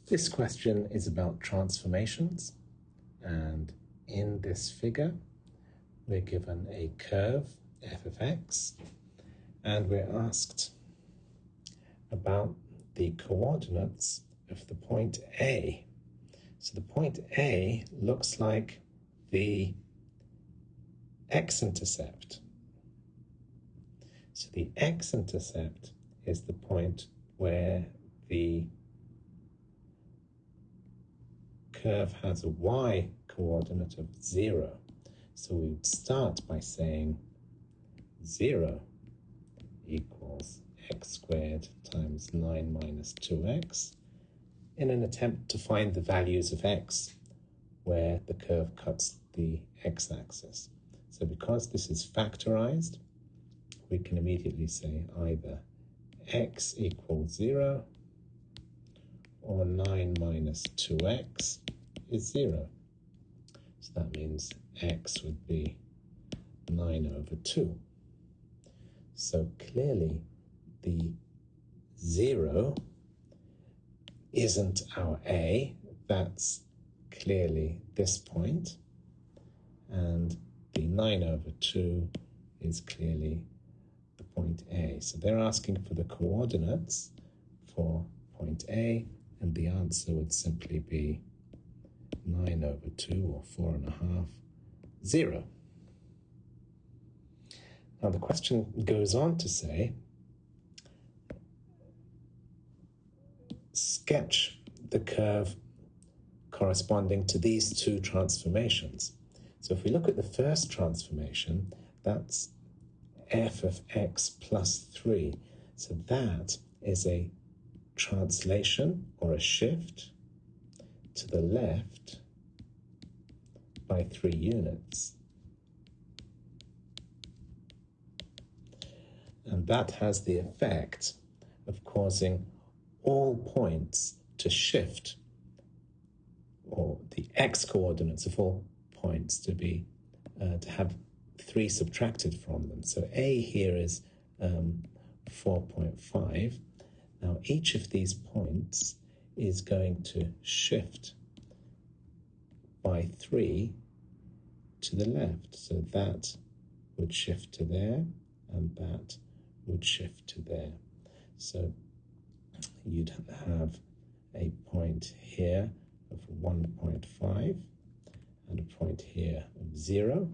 This question is about transformations, and in this figure we're given a curve f of x, and we're asked about the coordinates of the point A. So the point A looks like the x-intercept. So the x-intercept is the point where the curve has a y coordinate of 0. So we would start by saying 0 equals x squared times 9 minus 2x in an attempt to find the values of x where the curve cuts the x-axis. So because this is factorized, we can immediately say either x equals 0 or 9 minus 2x is 0. So that means x would be 9 over 2. So clearly the 0 isn't our A, that's clearly this point, and the 9 over 2 is clearly the point A. So they're asking for the coordinates for point A, and the answer would simply be 9 over 2, or 4.5, 0. Now the question goes on to say, sketch the curve corresponding to these two transformations. So if we look at the first transformation, that's f of x plus 3. So that is a translation or a shift to the left by 3 units. And that has the effect of causing all points to shift, or the x coordinates of all points to be to have 3 subtracted from them. So A here is 4.5. Now each of these points is going to shift by 3 to the left. So that would shift to there, and that would shift to there. So you'd have a point here of 1.5 and a point here of 0,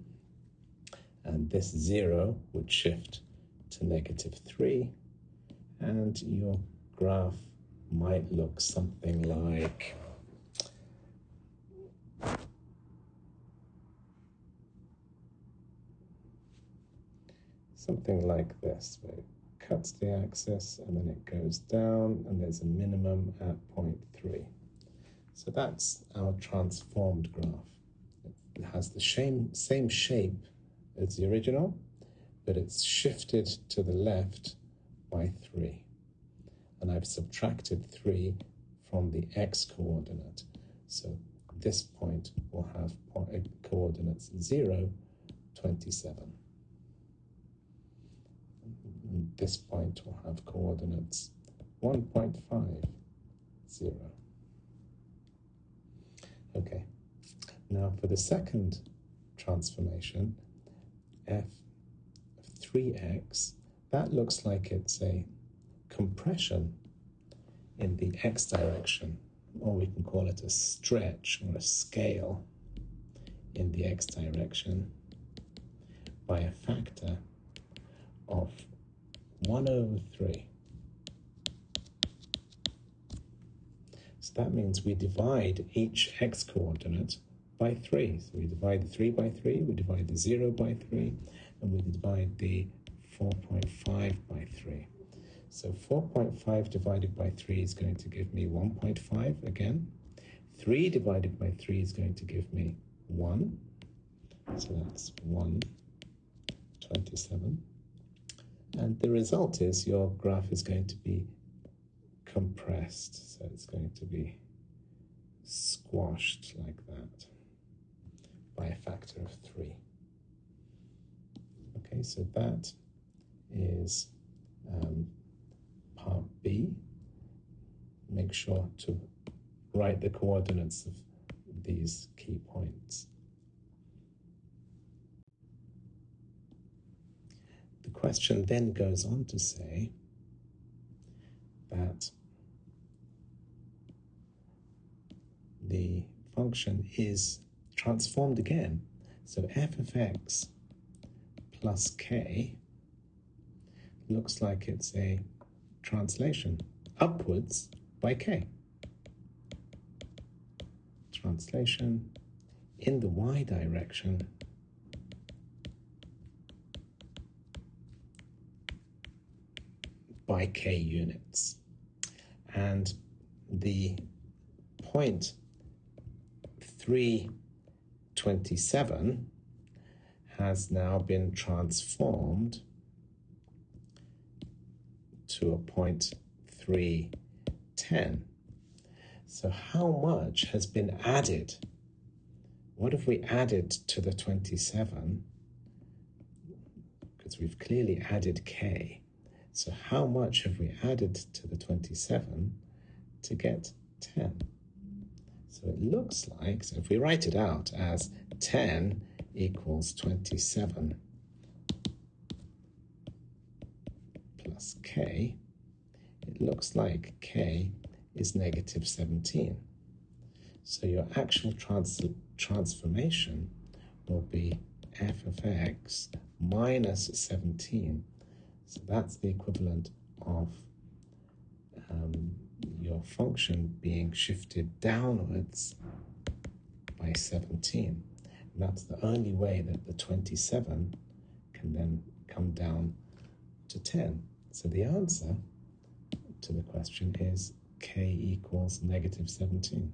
and this 0 would shift to -3, and your graph might look something like this, where it cuts the axis and then it goes down, and there's a minimum at point 3. So that's our transformed graph. It has the same shape as the original, but it's shifted to the left by 3. And I've subtracted 3 from the x coordinate. So this point will have coordinates 0, 27. And this point will have coordinates 1.5, 0. Okay, now for the second transformation, f of 3x, that looks like it's a compression in the x direction, or we can call it a stretch or a scale in the x direction by a factor of 1 over 3. So that means we divide each x coordinate by 3. So we divide the 3 by 3, we divide the 0 by 3, and we divide the 4.5 by 3. So 4.5 divided by 3 is going to give me 1.5 again. 3 divided by 3 is going to give me 1. So that's 1/27. And the result is your graph is going to be compressed. So it's going to be squashed like that by a factor of 3. Okay, so that is part B. Make sure to write the coordinates of these key points. The question then goes on to say that the function is transformed again. So f of x plus k looks like it's a translation upwards by k. Translation in the y direction by k units. And the point 327 has now been transformed to a point 310. So how much has been added? What have we added to the 27? Because we've clearly added k. So how much have we added to the 27 to get 10? So it looks like, so if we write it out as 10 equals 27 plus k, it looks like k is negative 17. So your actual transformation will be f of x minus 17. So that's the equivalent of your function being shifted downwards by 17. And that's the only way that the 27 can then come down to 10. So the answer to the question is k equals negative 17.